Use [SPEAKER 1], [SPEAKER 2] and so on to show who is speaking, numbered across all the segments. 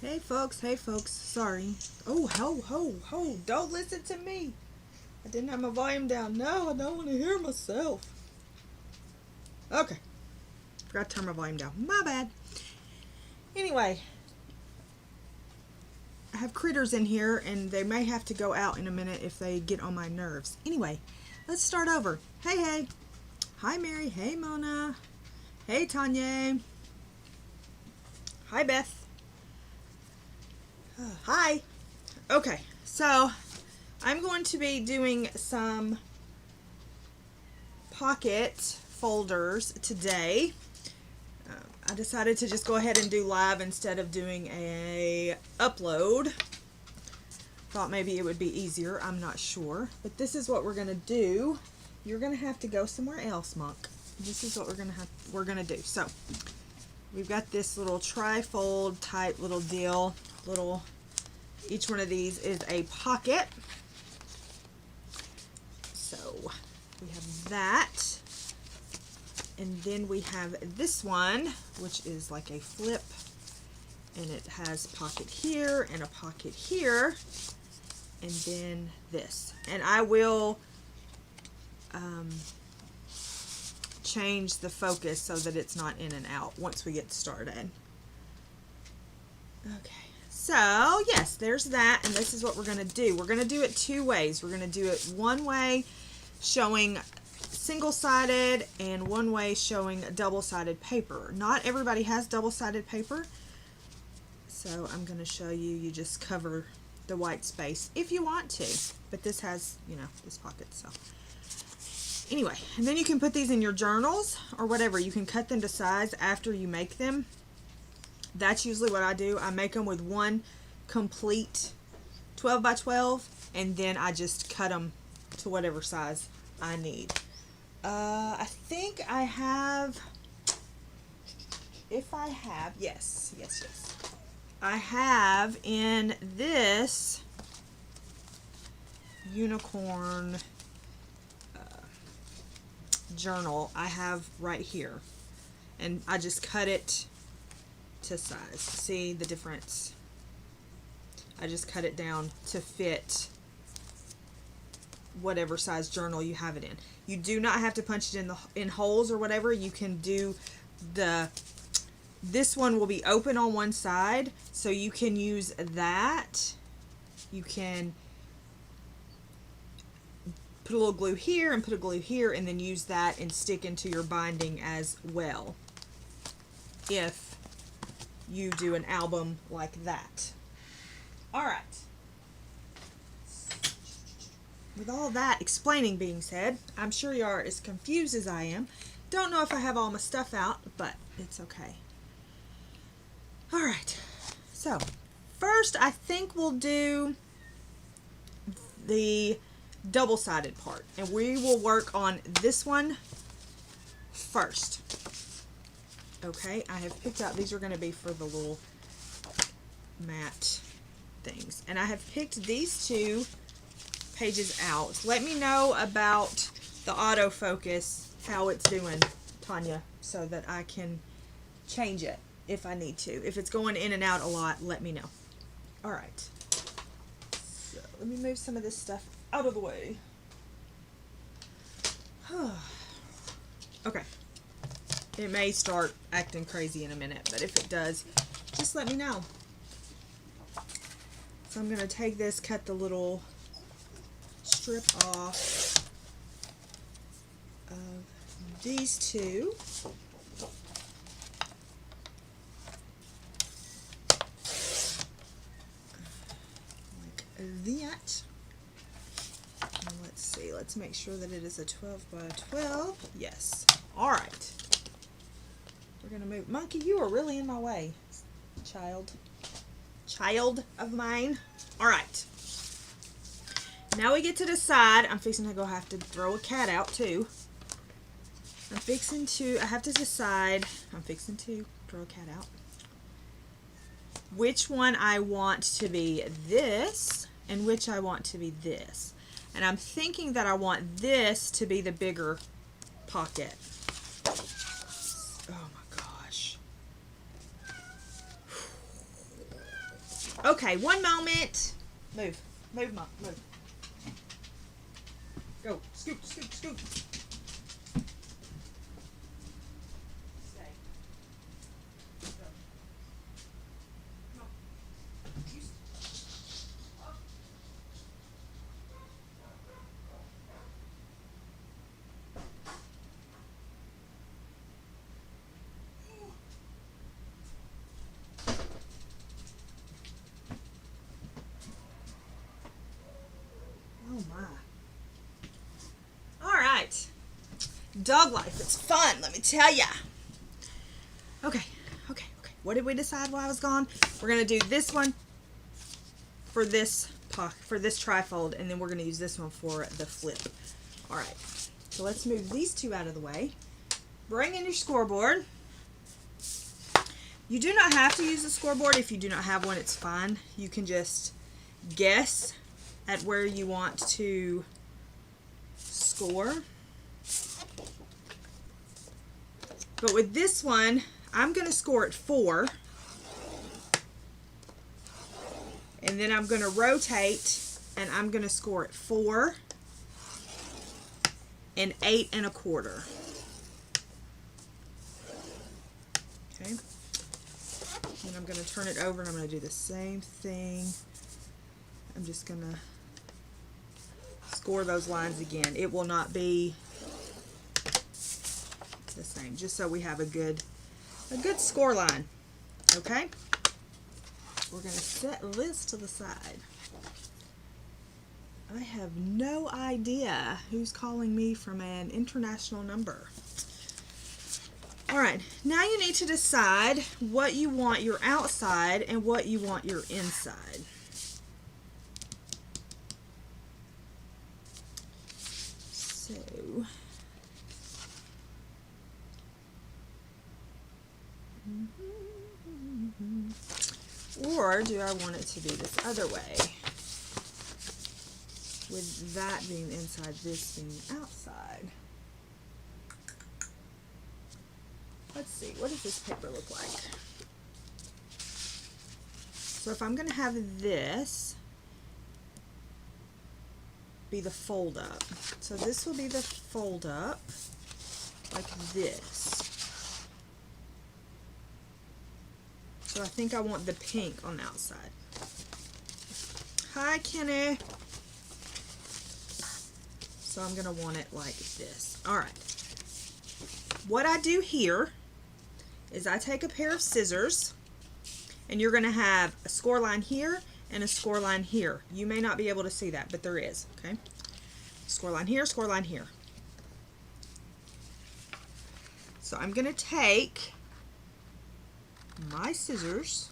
[SPEAKER 1] Hey folks, sorry. Oh, ho, don't listen to me. I didn't have my volume down. No, I don't want to hear myself. Okay. Forgot to turn my volume down. My bad. Anyway, I have critters in here and they may have to go out in a minute if they get on my nerves. Anyway, let's start over. Hey. Hi, Mary. Hey, Mona. Hey, Tanya. Hi, Beth. Hi. Okay, so I'm going to be doing some pocket folders today. I decided to just go ahead and do live instead of doing a upload. Thought maybe it would be easier. I'm not sure, but this is what we're gonna do. You're gonna have to go somewhere else, Monk. This is what we're gonna do. So we've got this little tri-fold type little deal. Each one of these is a pocket. So we have that. And then we have this one, which is like a flip. And it has pocket here and a pocket here. And then this. And I will change the focus so that it's not in and out once we get started. Okay. So, yes, there's that, and this is what we're going to do. We're going to do it two ways. We're going to do it one way showing single-sided and one way showing double-sided paper. Not everybody has double-sided paper, so I'm going to show you. You just cover the white space if you want to, but this has, you know, this pocket, so. Anyway, and then you can put these in your journals or whatever. You can cut them to size after you make them. That's usually what I do. I make them with one complete 12 by 12 and then I just cut them to whatever size I need. I think I have, yes. I have in this unicorn journal, I have right here, and I just cut it to size. See the difference? I just cut it down to fit whatever size journal you have it in. You do not have to punch it in holes or whatever. You can do this one will be open on one side, so you can use that. You can put a little glue here and put a glue here and then use that and stick into your binding as well if you do an album like that. Alright. With all that explaining being said, I'm sure you are as confused as I am. Don't know if I have all my stuff out, but it's okay. Alright. So, first I think we'll do the double-sided part. And we will work on this one first. Okay, I have picked out, these are going to be for the little matte things. And I have picked these two pages out. Let me know about the autofocus, how it's doing, Tanya, so that I can change it if I need to. If it's going in and out a lot, let me know. Alright. So, let me move some of this stuff out of the way. Okay. It may start acting crazy in a minute, but if it does, just let me know. So I'm going to take this, cut the little strip off of these two. Like that. And let's see, let's make sure that it is a 12 by 12. Yes. Alright. We're going to move. Monkey, you are really in my way, child of mine. Alright. Now we get to decide. I'm fixing to go have to throw a cat out too. I have to decide. I'm fixing to throw a cat out. Which one I want to be this and which I want to be this. And I'm thinking that I want this to be the bigger pocket. Oh my gosh. Okay, one moment. Move. Move, Mom. Move. Go. Scoot, scoot, scoot. Stay. Go. Come on. You up. Oh my. All right. Dog life, it's fun, let me tell ya. Okay. What did we decide while I was gone? We're gonna do this one for this trifold, and then we're gonna use this one for the flip. All right. So let's move these two out of the way. Bring in your scoreboard. You do not have to use a scoreboard. If you do not have one, it's fine. You can just guess at where you want to score. But with this one, I'm going to score at 4. And then I'm going to rotate, and I'm going to score at 4 and 8 1/4. Okay. And I'm going to turn it over, and I'm going to do the same thing. I'm just going to score those lines again. It will not be the same, just so we have a good score line. Okay, we're going to set this to the side. I have no idea who's calling me from an international number. All right, now you need to decide what you want your outside and what you want your inside. So or do I want it to be this other way, with that being the inside, this being the outside? Let's see, what does this paper look like? So if I'm going to have this be the fold up, so this will be the fold up like this. So I think I want the pink on the outside. Hi, Kenny. So I'm going to want it like this. All right. What I do here is I take a pair of scissors, and you're going to have a score line here and a score line here. You may not be able to see that, but there is. Okay. Score line here, score line here. So I'm going to take my scissors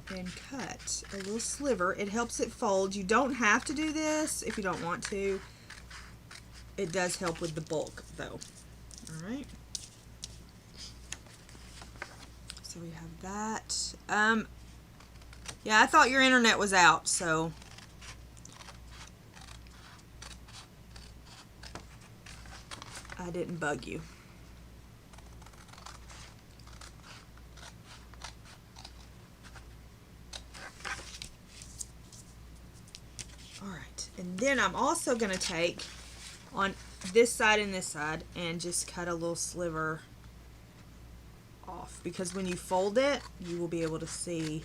[SPEAKER 1] and cut a little sliver. It helps it fold. You don't have to do this if you don't want to. It does help with the bulk though. All right. So we have that. Yeah, I thought your internet was out, so I didn't bug you. Alright, and then I'm also going to take on this side and this side and just cut a little sliver off, because when you fold it, you will be able to see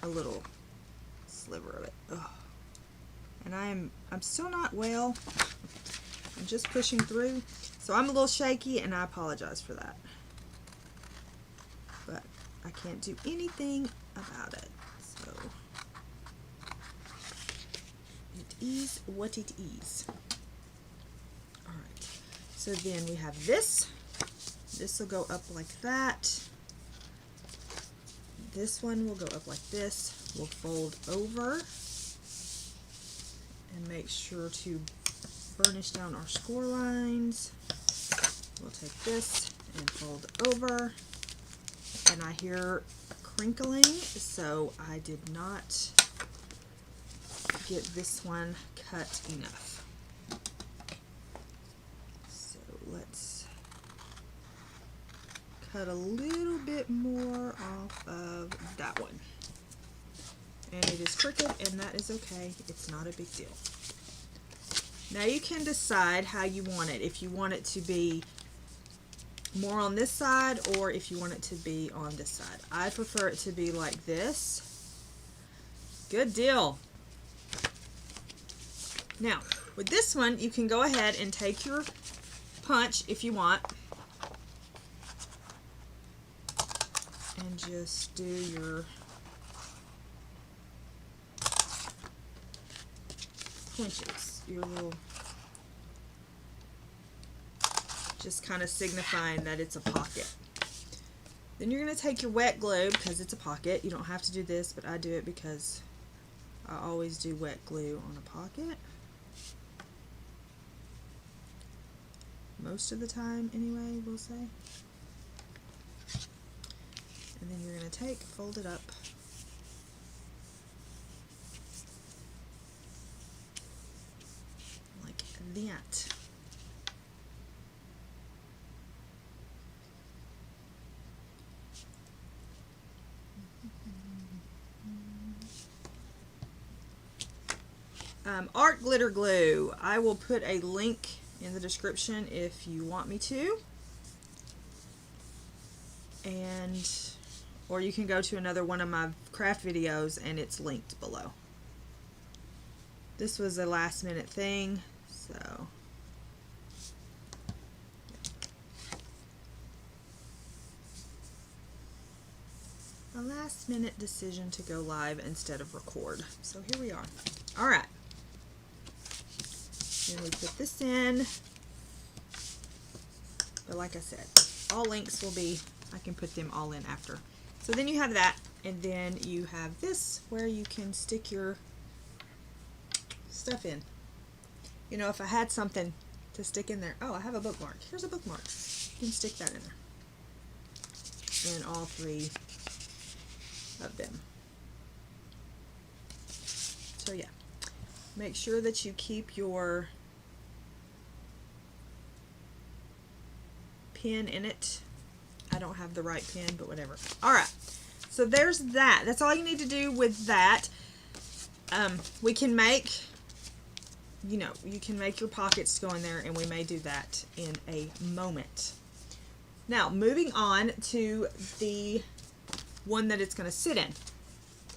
[SPEAKER 1] a little sliver of it. Ugh. And I'm still not well. I'm just pushing through, so I'm a little shaky, and I apologize for that. But I can't do anything about it. So it is what it is. Alright, so then we have this. This will go up like that. This one will go up like this. We'll fold over and make sure to burnish down our score lines. We'll take this and fold over. And I hear crinkling, so I did not get this one cut enough. So let's cut a little bit more off of that one. And it is crooked, and that is okay. It's not a big deal. Now you can decide how you want it. If you want it to be more on this side or if you want it to be on this side. I prefer it to be like this. Good deal. Now, with this one, you can go ahead and take your punch if you want and just do your pinches, your little, just kind of signifying that it's a pocket. Then you're going to take your wet glue because it's a pocket. You don't have to do this, but I do it because I always do wet glue on a pocket. Most of the time anyway, we'll say. And then you're going to take, fold it up. Like that. Art glitter glue. I will put a link in the description if you want me to, and or you can go to another one of my craft videos and it's linked below. This was a last minute thing, so a last minute decision to go live instead of record. So here we are. All right. Then we put this in, but like I said, all links will be, I can put them all in after. So then you have that, and then you have this where you can stick your stuff in. You know, if I had something to stick in there, oh, I have a bookmark. Here's a bookmark. You can stick that in there. In all three of them. So yeah. Make sure that you keep your pin in it. I don't have the right pin, but whatever. Alright, so there's that. That's all you need to do with that. We can make, you know, you can make your pockets go in there, and we may do that in a moment. Now, moving on to the one that it's going to sit in,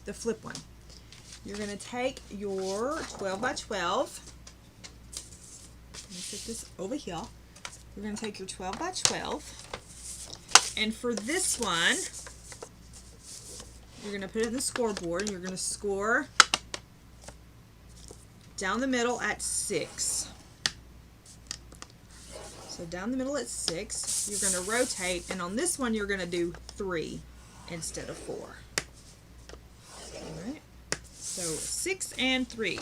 [SPEAKER 1] the flip one. You're going to take your 12 by 12. Let me put this over here. You're going to take your 12 by 12. And for this one, you're going to put it in the scoreboard. You're going to score down the middle at 6. So down the middle at 6. You're going to rotate. And on this one, you're going to do 3 instead of 4. All right. So 6 and 3.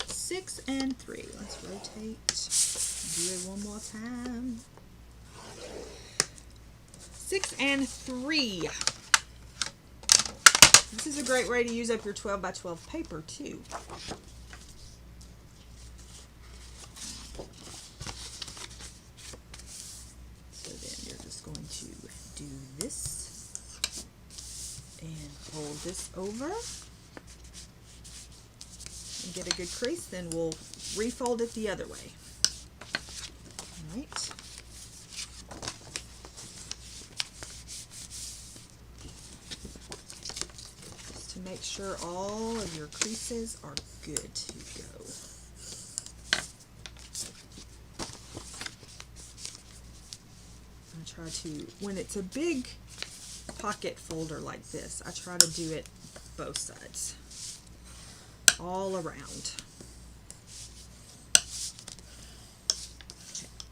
[SPEAKER 1] 6 and 3. Let's rotate. Do it one more time. 6 and 3. This is a great way to use up your 12 by 12 paper too. So then you're just going to do this and fold this over. And get a good crease, then we'll refold it the other way. All right. Just to make sure all of your creases are good to go. I try to, when it's a big pocket folder like this, I try to do it both sides. All around.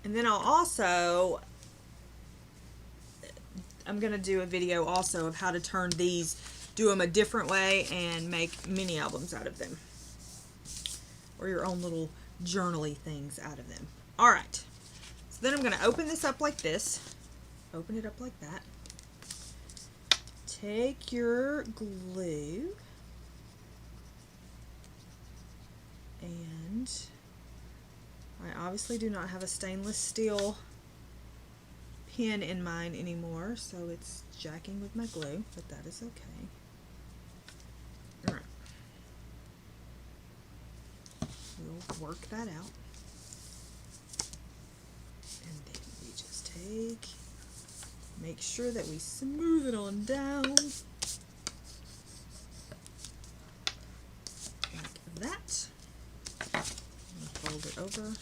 [SPEAKER 1] And then I'm going to do a video also of how to turn these, do them a different way and make mini albums out of them. Or your own little journaly things out of them. Alright. So then I'm going to open this up like this. Open it up like that. Take your glue. And I obviously do not have a stainless steel pin in mine anymore, so it's jacking with my glue, but that is okay. All right. We'll work that out. And then we just make sure that we smooth it on down. Like that. Fold it over.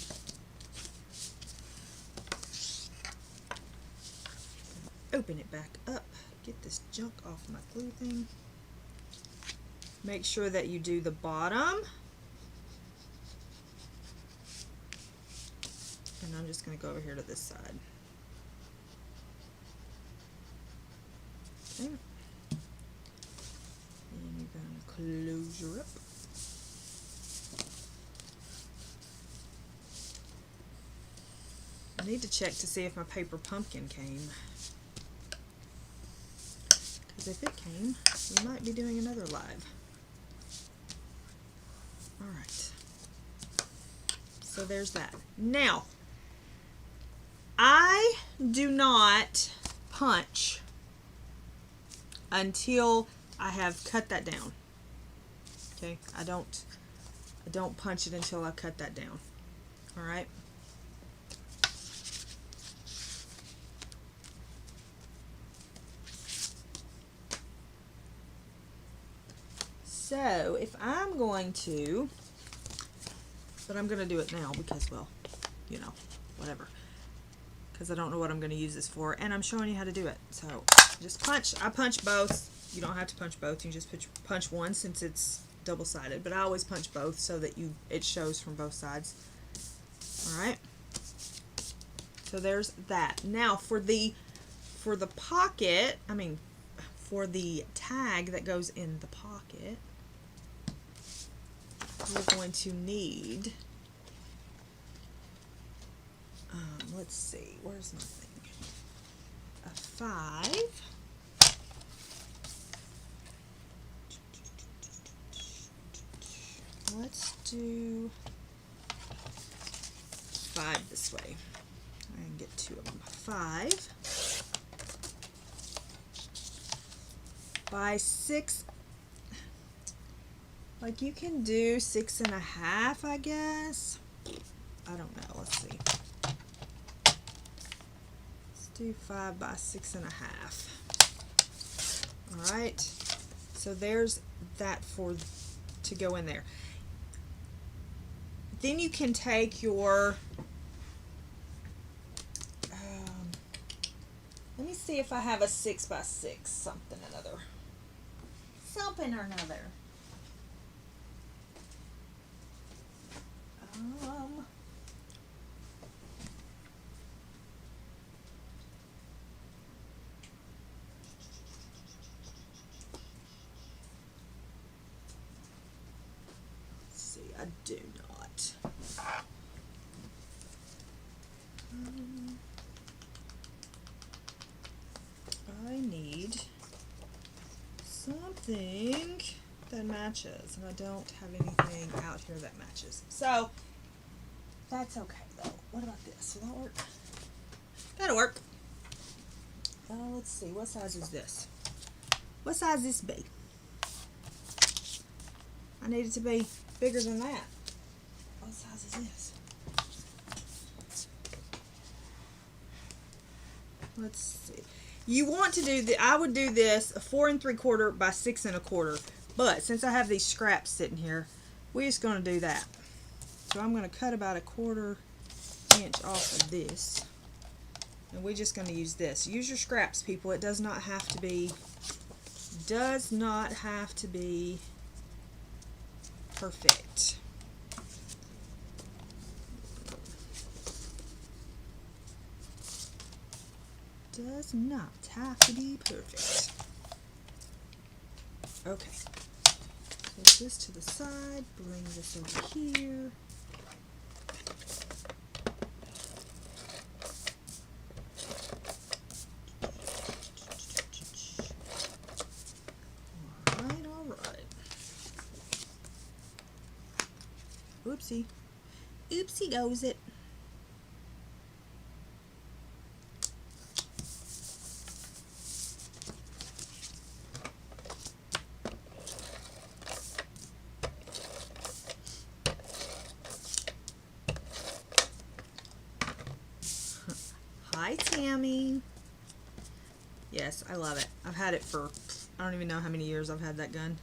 [SPEAKER 1] Open it back up. Get this junk off my glue thing. Make sure that you do the bottom. And I'm just going to go over here to this side. Okay. And you're going to close her up. I need to check to see if my paper pumpkin came. Because if it came, we might be doing another live. Alright. So there's that. Now, I do not punch until I have cut that down. Okay? I don't punch it until I cut that down. Alright? So, if I'm going to, but I'm going to do it now because, well, you know, whatever. Because I don't know what I'm going to use this for, and I'm showing you how to do it. So, just punch. I punch both. You don't have to punch both. You just punch one since it's double-sided. But I always punch both so that it shows from both sides. Alright. So, there's that. Now, for the pocket, for the tag that goes in the pocket, we're going to need, let's see, where's my thing? A 5. Let's do 5 this way. I can get 2 of them. 5 by 6. Like you can do 6.5, I guess. I don't know. Let's see. Let's do 5 by 6.5. All right. So there's that to go in there. Then you can take your. Let me see if I have a 6 by 6 something or another. Something or another. Let's see, I do not. I need something that matches, and I don't have anything out here that matches. So that's okay though. What about this? Will that work? That'll work. Let's see. What size is this? What size this be? I need it to be bigger than that. What size is this? Let's see. You want to do I would do this a 4 3/4 by 6 1/4. But since I have these scraps sitting here, we're just going to do that. So I'm going to cut about 1/4 inch off of this. And we're just going to use this. Use your scraps, people. It does not have to be perfect. Does not have to be perfect. Okay. Put this to the side. Bring this over here. Alright. Oopsie. Oopsie goes it. Hi, Sammie. Yes, I love it. I've had it for, I don't even know how many years I've had that gun.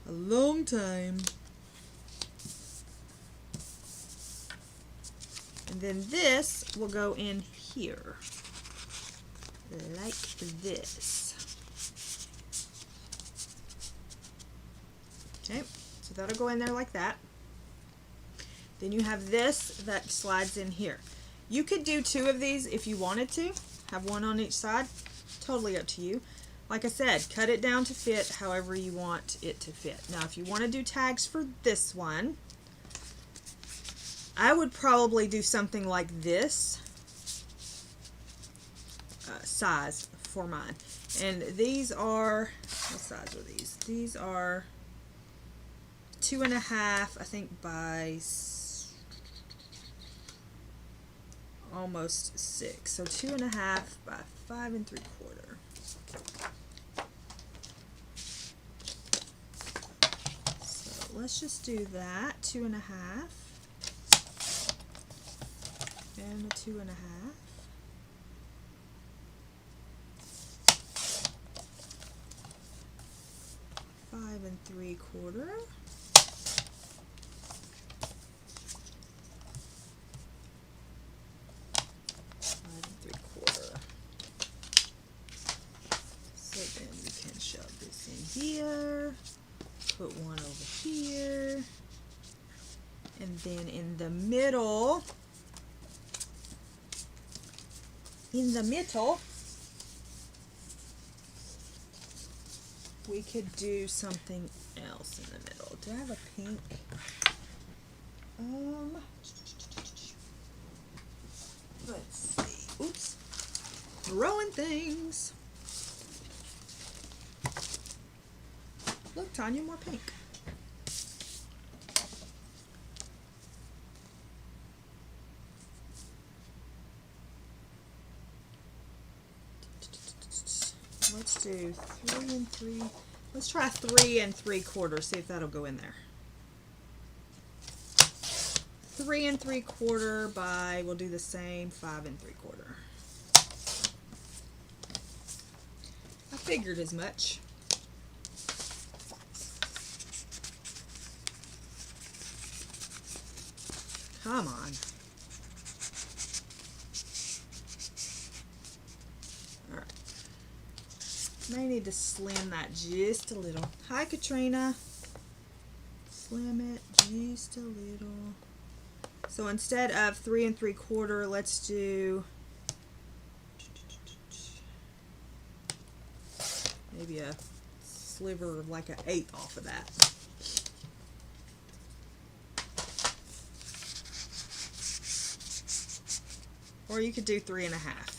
[SPEAKER 1] A long time. And then this will go in here. Like this. Okay, so that'll go in there like that. Then you have this that slides in here. You could do 2 of these if you wanted to. Have one on each side. Totally up to you. Like I said, cut it down to fit however you want it to fit. Now, if you want to do tags for this one, I would probably do something like this size for mine. And these are, what size are these? These are 2.5, I think, by almost 6. So 2.5 by 5 3/4. So let's just do that. 2.5 and a 2.5. 5 3/4. 5 3/4. So then you can shove this in here, put one over here, and then in the middle, we could do something else in the middle. Do I have a pink? Let's see. Oops. Throwing things. Look, Tanya, more pink. Let's do 3 3. Let's try 3 3/4. See if that'll go in there. 3 3/4 by, we'll do the same, 5 3/4. I figured as much. Come on. Alright. May need to slim that just a little. Hi, Katrina. Slim it just a little. So instead of 3 3/4, let's do maybe a sliver, like an 1/8 off of that. Or you could do 3 1/2.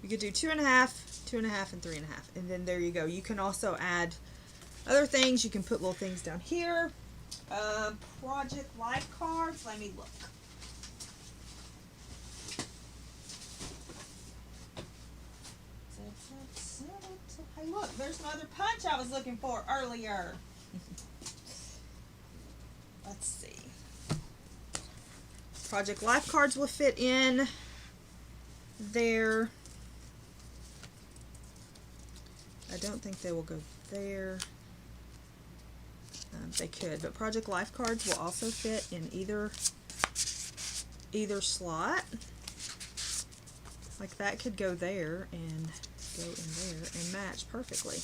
[SPEAKER 1] You could do 2 1/2, 2 1/2, and 3 1/2. And then there you go. You can also add other things. You can put little things down here. Project life cards. Let me look. Hey, look. There's my other punch I was looking for earlier. Let's see. Project life cards will fit in there. I don't think they will go there. They could, but project life cards will also fit in either slot. Like that could go there and go in there and match perfectly.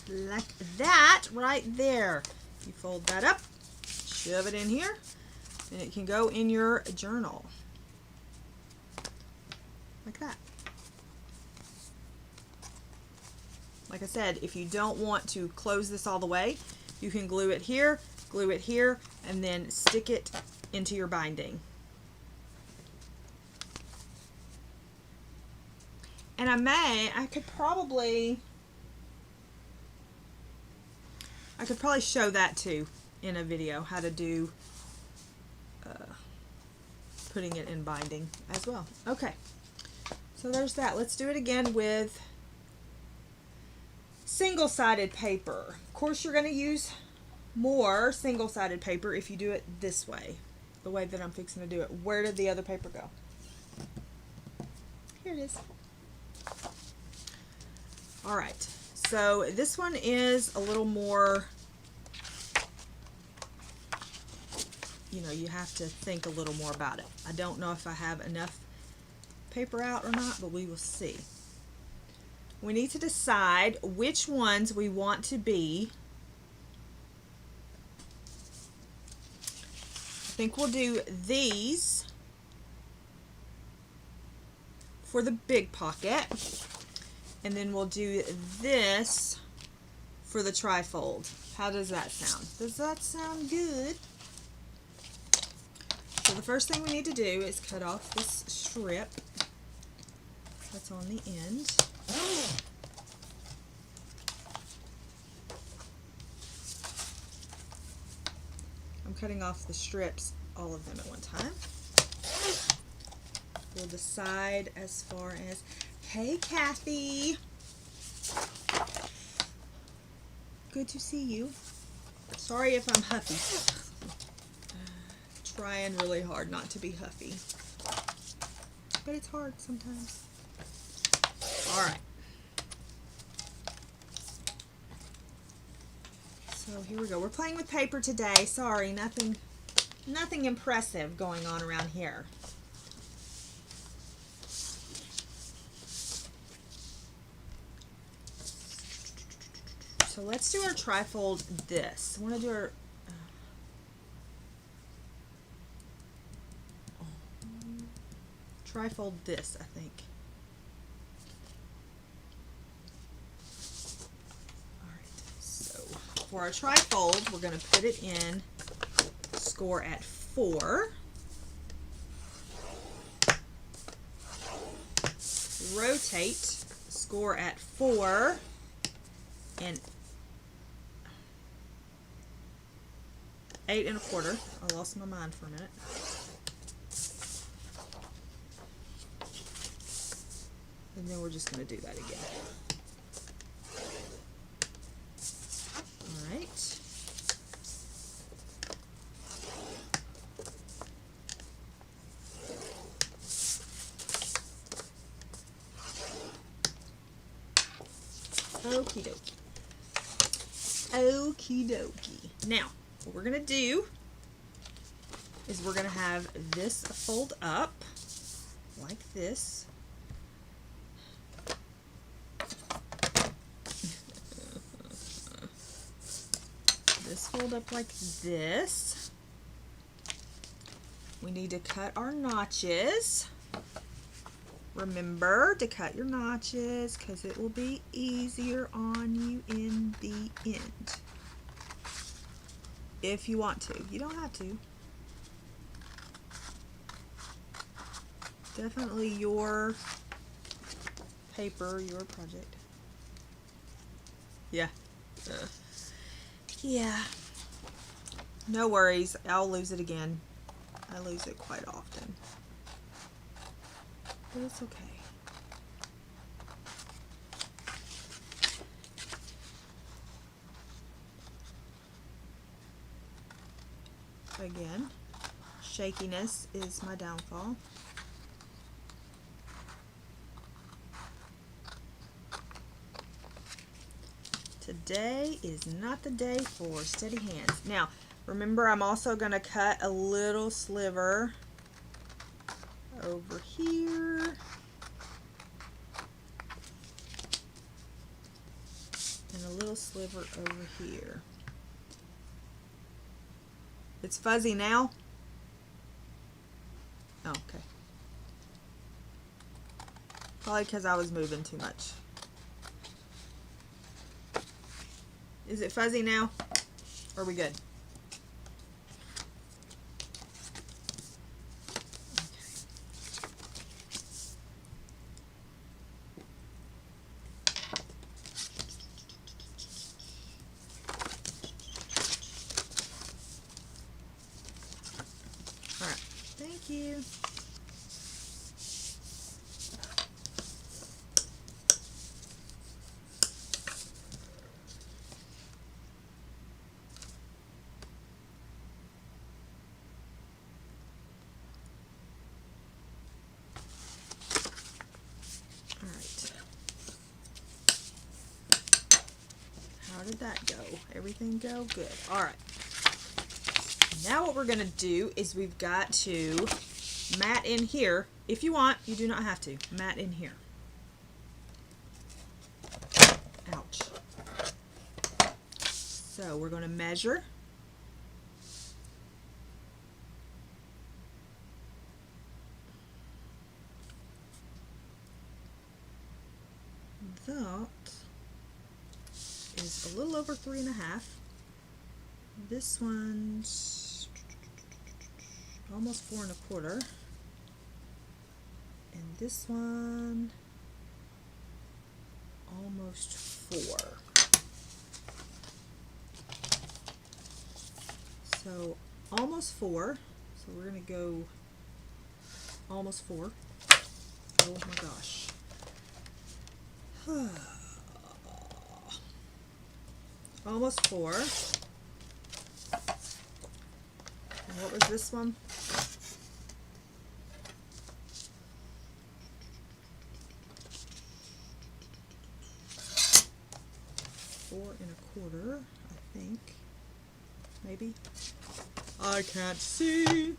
[SPEAKER 1] Like that right there. You fold that up, shove it in here, and it can go in your journal. Like that. Like I said, if you don't want to close this all the way, you can glue it here, and then stick it into your binding. And I could probably show that too in a video, how to do putting it in binding as well. Okay, so there's that. Let's do it again with single-sided paper. Of course, you're going to use more single-sided paper if you do it this way, the way that I'm fixing to do it. Where did the other paper go? Here it is. All right, so this one is a little more, you know, you have to think a little more about it. I don't know if I have enough paper out or not, but we will see. We need to decide which ones we want to be. I think we'll do these for the big pocket, and then we'll do this for the trifold. How does that sound? Does that sound good? So the first thing we need to do is cut off this strip that's on the end. I'm cutting off the strips, all of them at one time. We'll decide as far as, hey Kathy, good to see you. Sorry if I'm huffy. Trying really hard not to be huffy, but it's hard sometimes. All right. So here we go. We're playing with paper today. Sorry, nothing impressive going on around here. So let's do our trifold this. I want to do our trifold this, I think. Alright, so for our trifold, we're going to put it in, score at 4. Rotate, score at 4, and 8 1/4. I lost my mind for a minute. And then we're just going to do that again. All right. Okie dokie. Okie dokie. Now, what we're going to do is we're going to have this fold up like this. This fold up like this. We need to cut our notches. Remember to cut your notches because it will be easier on you in the end. If you want to. You don't have to. Definitely your paper, your project. Yeah. Yeah. No worries. I'll lose it again. I lose it quite often. But it's okay. Again, shakiness is my downfall. Today is not the day for steady hands. Now, remember, I'm also going to cut a little sliver over here. And a little sliver over here. It's fuzzy now? Oh, okay. Probably because I was moving too much. Is it fuzzy now? Are we good? here. All right. How did that go? Everything go? Good. All right. Now what we're going to do is we've got to mat in here. If you want, you do not have to. Mat in here. Ouch. So we're going to measure. That is a little over 3.5. This one's almost 4.25. And this one almost 4. So almost 4. So we're going to go almost 4. Oh my gosh. Almost 4. And what was this one? 4.25, I think. Maybe. I can't see.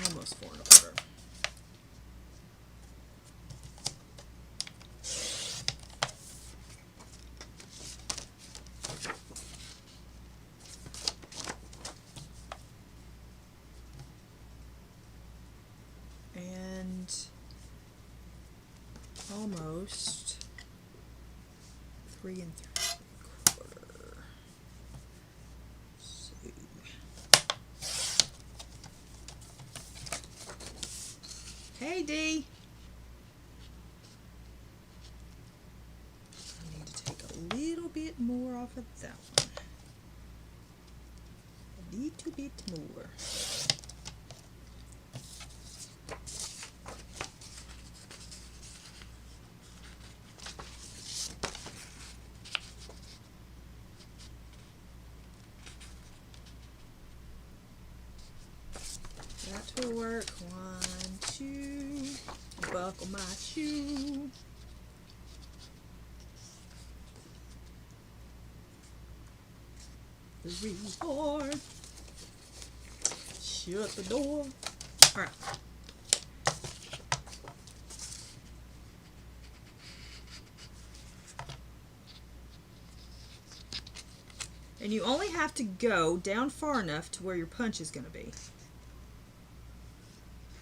[SPEAKER 1] Almost 4.25. And almost 3 3/4. So. Hey, D. I need to take a little bit more off of that one. A little bit more. That will work. 1, 2. Buckle my shoe. Three, 4. Shut the door. All right. And you only have to go down far enough to where your punch is going to be.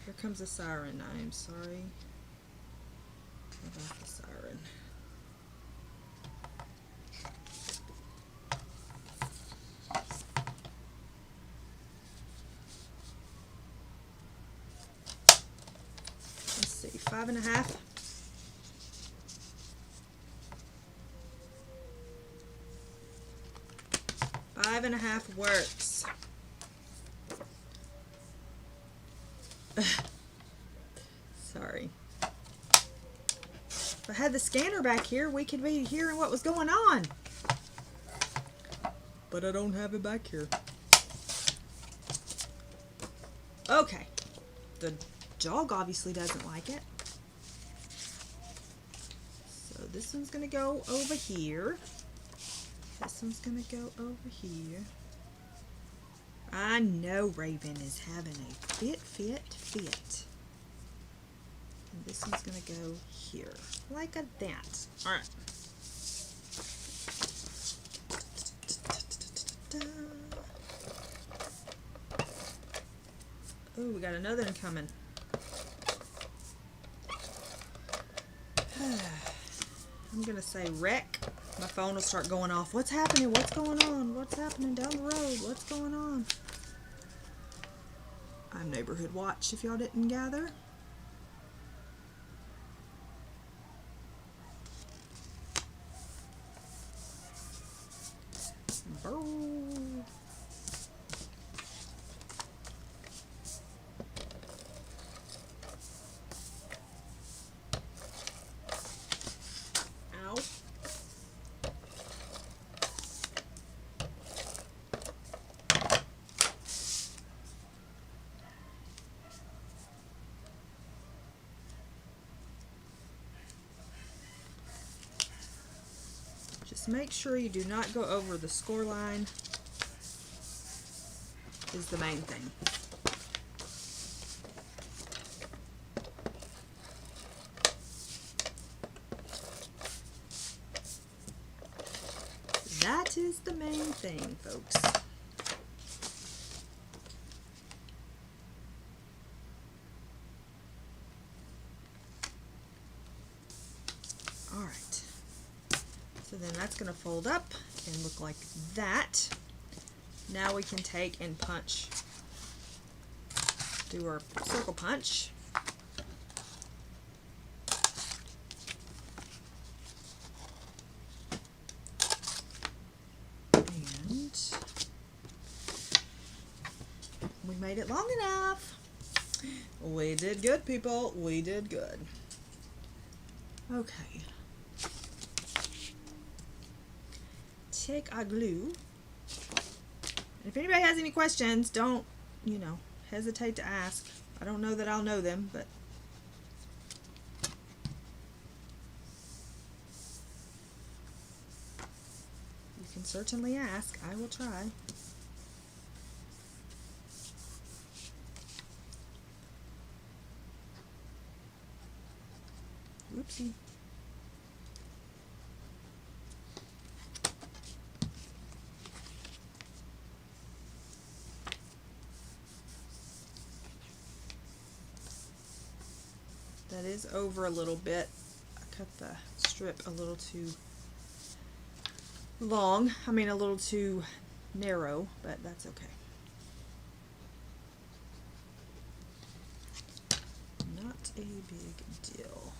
[SPEAKER 1] Here comes the siren. I am sorry about the siren. Let's see, 5.5. Five and a half works. Sorry. If I had the scanner back here, we could be hearing what was going on. But I don't have it back here. Okay. The dog obviously doesn't like it. So this one's going to go over here. This one's going to go over here. I know Raven is having a fit. And this one's going to go here. Like a that. Alright. Oh, we got another one coming. I'm going to say wreck. My phone will start going off. What's happening? What's going on? What's happening down the road? What's going on? I'm Neighborhood Watch, if y'all didn't gather. make sure you do not go over the score line is the main thing. That is the main thing, folks. All right. So then that's going to fold up and look like that. Now we can take and punch, do our circle punch. And we made it long enough. We did good, people. We did good. Okay. Take our glue. If anybody has any questions, don't, you know, hesitate to ask. I don't know that I'll know them, but you can certainly ask. I will try. Oopsie. That is over a little bit. I cut the strip a little too long. I mean a little too narrow, but that's okay. Not a big deal.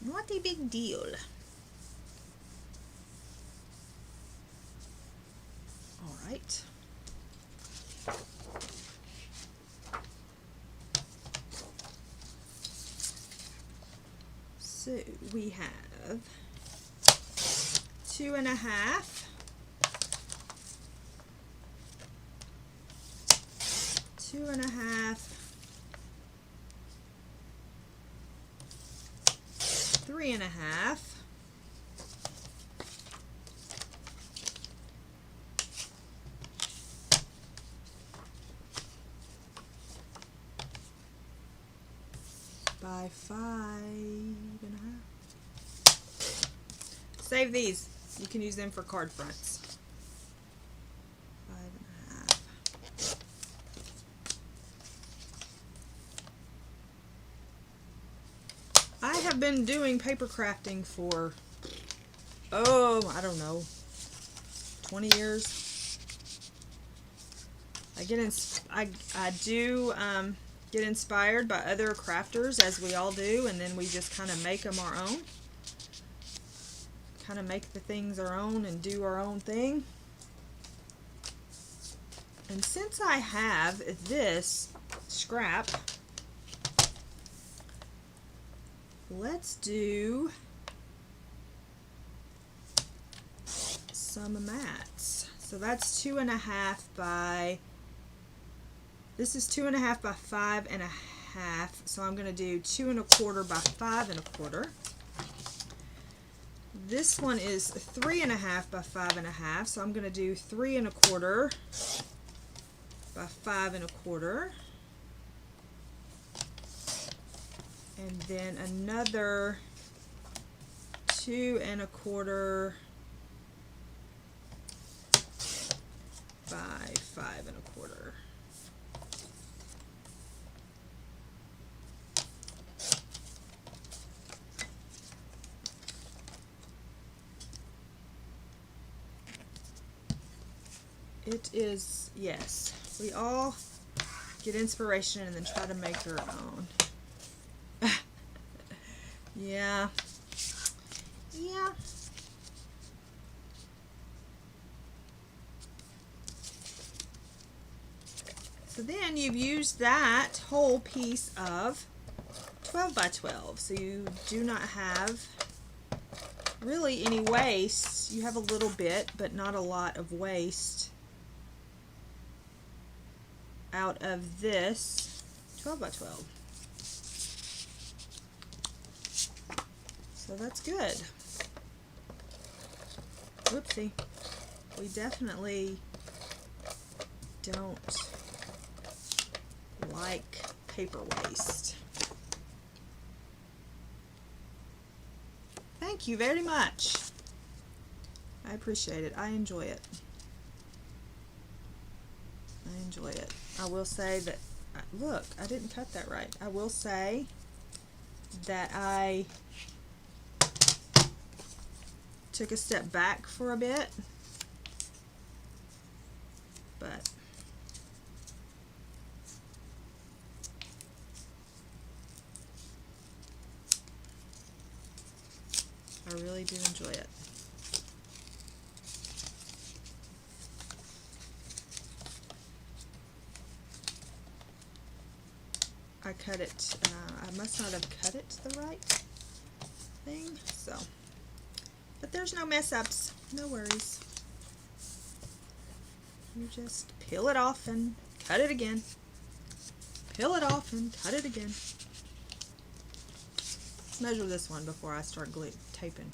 [SPEAKER 1] Not a big deal. All right. So we have 2.5, 2.5, 3.5, 5.5. Save these. You can use them for card fronts. 5.5. I have been doing paper crafting for, oh, I don't know, 20 years. I do get inspired by other crafters, as we all do, and then we just kind of make them our own. Kind of make the things our own and do our own thing. And since I have this scrap, let's do some mats. So that's 2.5 by, this is 2.5 by 5.5. So I'm going to do 2.25 by 5.25. This one is 3.5 by 5.5, so I'm going to do 3.25 by 5.25, and then another 2.25 by 5.25. It is, yes, we all get inspiration and then try to make our own. Yeah. Yeah. So then you've used that whole piece of 12 by 12. So you do not have really any waste. You have a little bit, but not a lot of waste out of this 12 by 12. So that's good. Oopsie. We definitely don't like paper waste. Thank you very much. I appreciate it. I enjoy it. I enjoy it. I will say that, look, I didn't cut that right. I will say that I took a step back for a bit, but I really do enjoy it. I cut it, I must not have cut it the right thing, so, but there's no mess ups, no worries. You just peel it off and cut it again. Peel it off and cut it again. Let's measure this one before I start taping.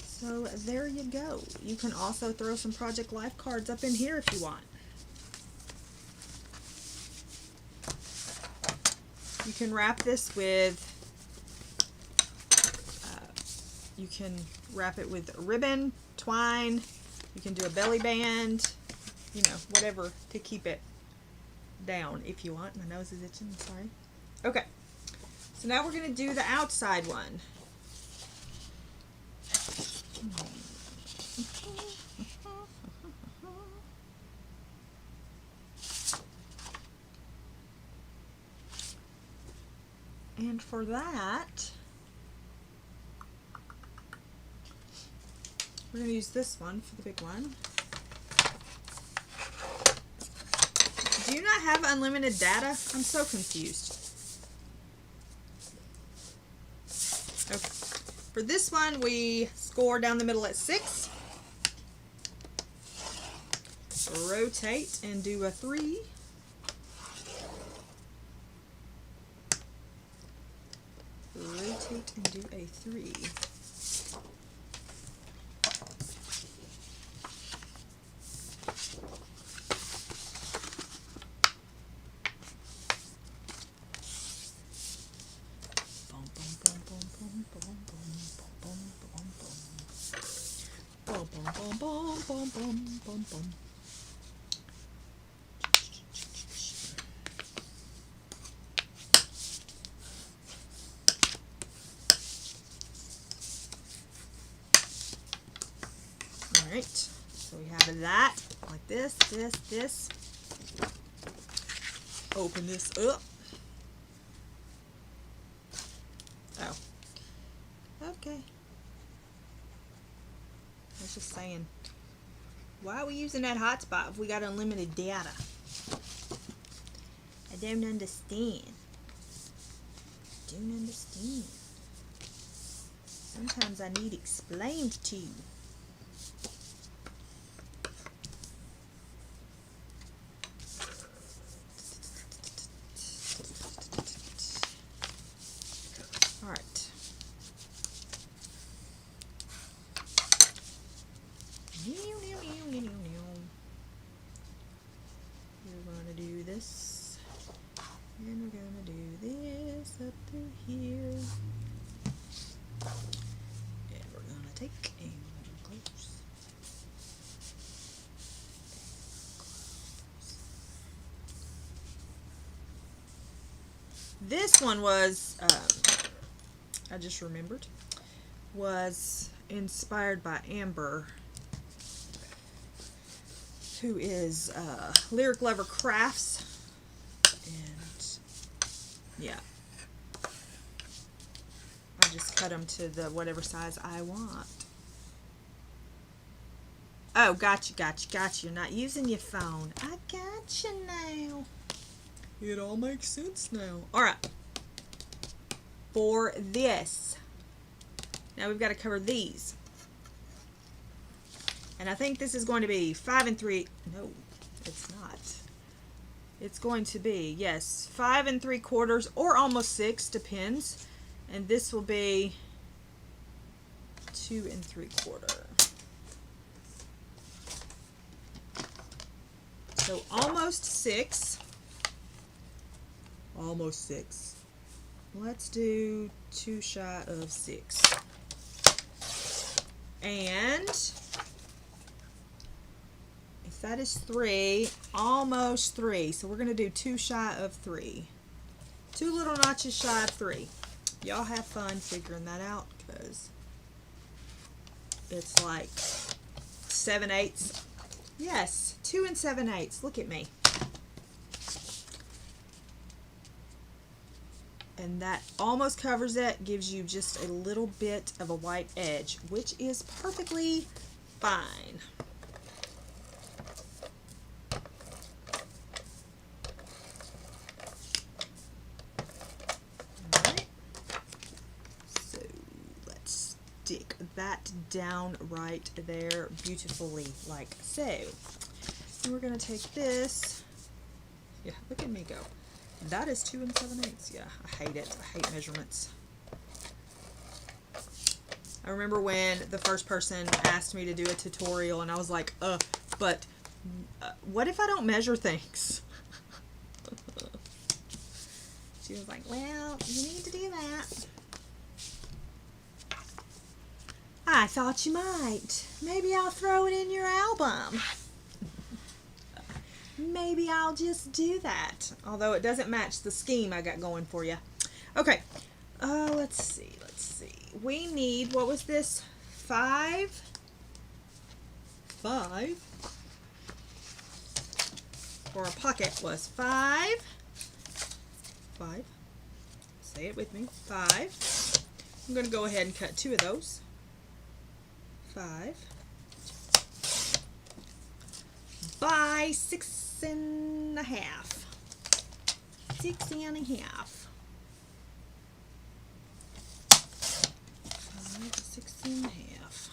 [SPEAKER 1] So there you go. You can also throw some Project Life cards up in here if you want. You can wrap this with, you can wrap it with ribbon, twine, you can do a belly band, you know, whatever to keep it down if you want. My nose is itching, I'm sorry. Okay, so now we're going to do the outside one. And for that, we're going to use this one for the big one. Do you not have unlimited data? I'm so confused. Okay. For this one, we score down the middle at 6. Rotate and do a 3. Rotate and do a 3. Alright, so we have that, like this. Open this up. Oh. Okay. I was just saying, why are we using that hotspot if we got unlimited data? I don't understand. Sometimes I need explained to. Alright. We're going to do this, and we're going to do this up through here, and we're going to take and close. This one was, I just remembered, was inspired by Amber, who is Lyric Lover Crafts, and yeah, I just cut them to the whatever size I want. Oh, gotcha. You're not using your phone. I gotcha now. It all makes sense now. All right. For this, now we've got to cover these. And I think this is going to be 5 3. No, it's not. It's going to be, yes, 5 3/4 or almost 6, depends. And this will be 2 3/4. So almost 6. Almost 6. Let's do 2 shy of 6. And if that is 3, almost 3. So we're going to do 2 shy of 3. 2 little notches shy of 3. Y'all have fun figuring that out because it's like 7/8. Yes, 2 7/8. Look at me. And that almost covers it, gives you just a little bit of a white edge, which is perfectly fine. Alright, so let's stick that down right there beautifully, like so. And we're going to take this, yeah, look at me go. That is 2 7/8. Yeah, I hate it. I hate measurements. I remember when the first person asked me to do a tutorial and I was like, but what if I don't measure things? She was like, well, you need to do that. I thought you might. Maybe I'll throw it in your album. Maybe I'll just do that. Although it doesn't match the scheme I got going for you. Okay. Let's see. We need, what was this? 5? 5? For a pocket was 5. 5. Say it with me. 5. I'm going to go ahead and cut 2 of those. 5. By 6 1/2. 6 1/2. 5 to 6 1/2.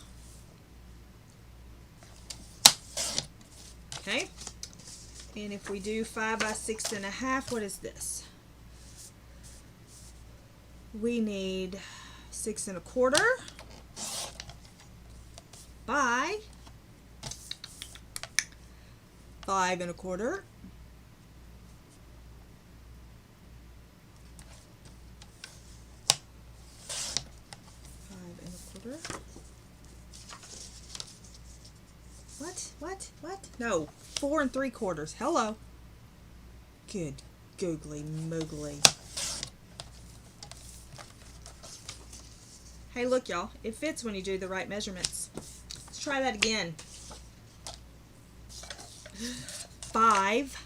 [SPEAKER 1] Okay. And if we do 5 by 6 1/2, what is this? We need 6 1/4 by 5 1/4. 5 1/4. What? No, 4 3/4. Hello. Good googly moogly. Hey, look, y'all. It fits when you do the right measurements. Let's try that again. 5.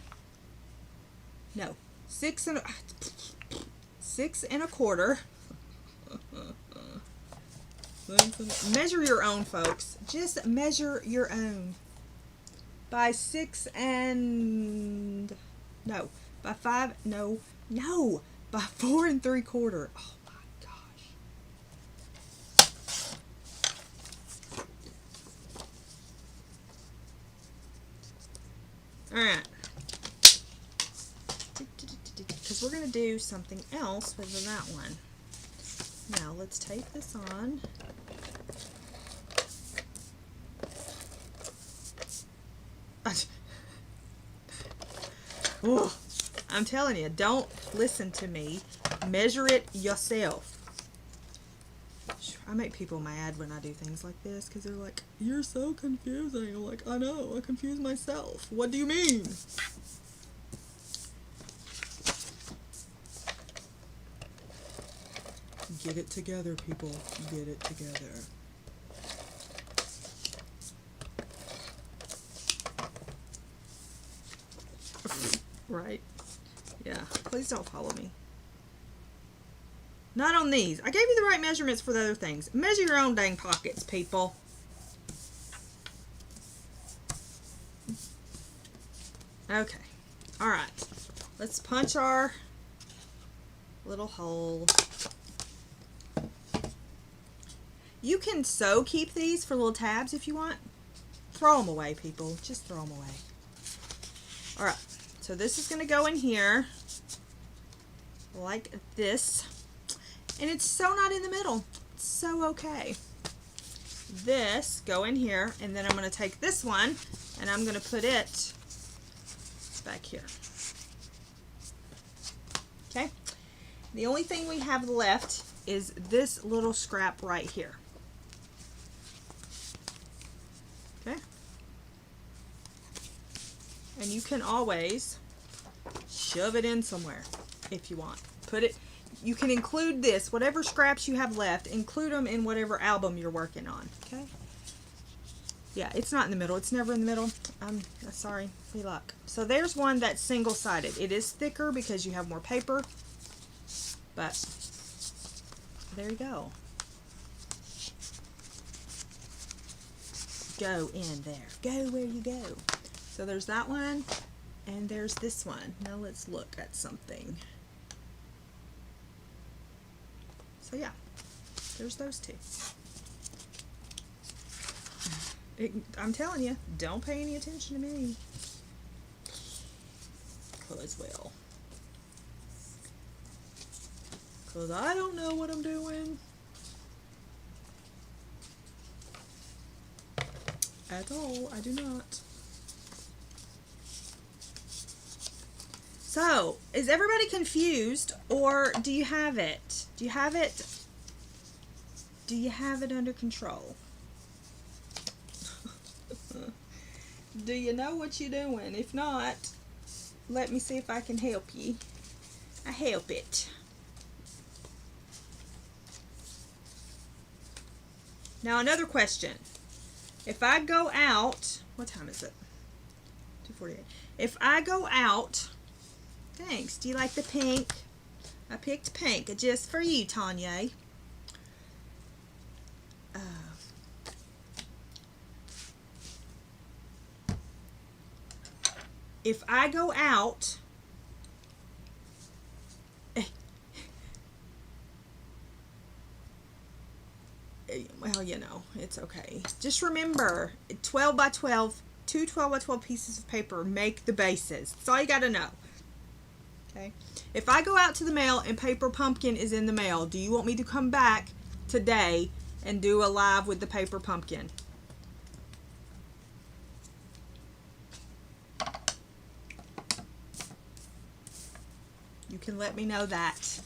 [SPEAKER 1] No, 6 1/4. Measure your own, folks. Just measure your own. By 6 and no, by 5. No, by 4 3/4. Oh my gosh. All right. Because we're going to do something else with that one. Now let's tape this on. Oh, I'm telling you, don't listen to me. Measure it yourself. I make people mad when I do things like this because they're like, you're so confusing. I'm like, I know, I confuse myself. What do you mean? Get it together, people. Get it together. Right? Yeah. Please don't follow me. Not on these. I gave you the right measurements for the other things. Measure your own dang pockets, people. Okay. All right. Let's punch our little hole. You can keep these for little tabs if you want. Throw them away, people. Just throw them away. All right. So this is going to go in here like this. And it's so not in the middle. It's so okay. This go in here, and then I'm going to take this one and I'm going to put it back here. Okay. The only thing we have left is this little scrap right here. Okay. And you can always shove it in somewhere if you want. You can include this, whatever scraps you have left, include them in whatever album you're working on. Okay. Yeah, it's not in the middle. It's never in the middle. I'm sorry. Free luck. So there's one that's single-sided. It is thicker because you have more paper, but there you go. Go in there. Go where you go. So there's that one, and there's this one. Now let's look at something. So yeah, there's those two. I'm telling you, don't pay any attention to me. Cause I don't know what I'm doing. At all, I do not. So, is everybody confused, or do you have it? Do you have it? Do you have it under control? Do you know what you're doing? If not, let me see if I can help you. I help it. Now another question. If I go out, what time is it? 2:48. If I go out, thanks. Do you like the pink? I picked pink just for you, Tanya. If I go out, well, you know, it's okay. Just remember, 12 by 12, two 12 by 12 pieces of paper make the bases. That's all you got to know. Okay. If I go out to the mail and Paper Pumpkin is in the mail, do you want me to come back today and do a live with the Paper Pumpkin? You can let me know that.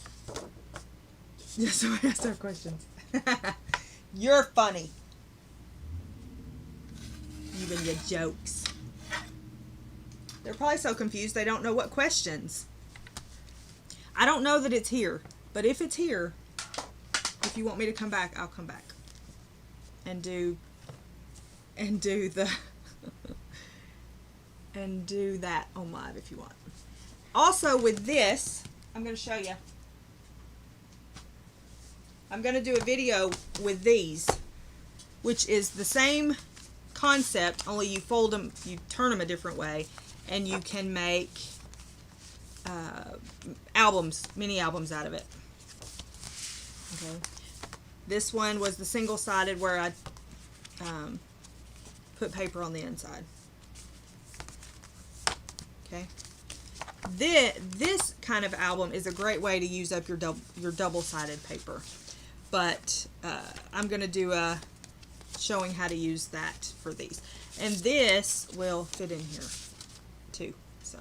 [SPEAKER 1] Yes, so I asked our questions. You're funny. You and your jokes. They're probably so confused they don't know what questions. I don't know that it's here, but if it's here, if you want me to come back, I'll come back and do the and do that on live if you want. Also with this, I'm going to show you. I'm going to do a video with these, which is the same concept, only you fold them, you turn them a different way, and you can make albums, mini albums out of it. Okay. This one was the single-sided where I put paper on the inside. Okay. This kind of album is a great way to use up your double-sided paper, but I'm going to do a showing how to use that for these, and this will fit in here too. So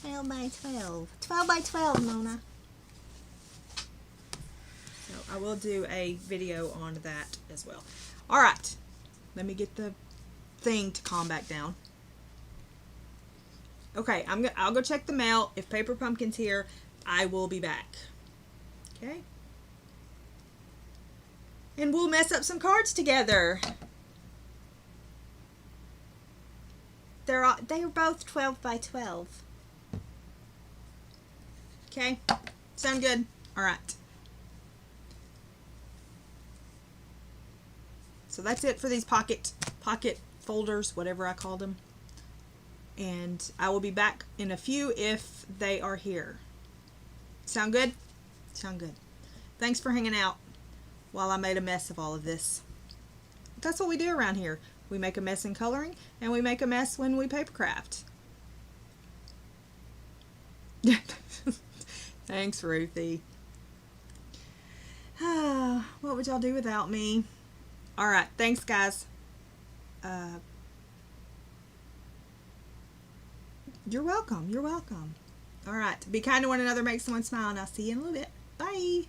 [SPEAKER 1] 12 by 12, 12 by 12, Mona. So I will do a video on that as well. All right, let me get the thing to calm back down. Okay, I'll go check the mail. If Paper Pumpkin's here, I will be back. Okay? And we'll mess up some cards together. They are both 12 by 12. Okay? Sound good? All right. So that's it for these pocket folders, whatever I called them. And I will be back in a few if they are here. Sound good? Sound good. Thanks for hanging out while I made a mess of all of this. That's what we do around here. We make a mess in coloring, and we make a mess when we paper craft. Thanks, Ruthie. What would y'all do without me? All right, thanks, guys. You're welcome. You're welcome. All right, be kind to one another, make someone smile, and I'll see you in a little bit. Bye.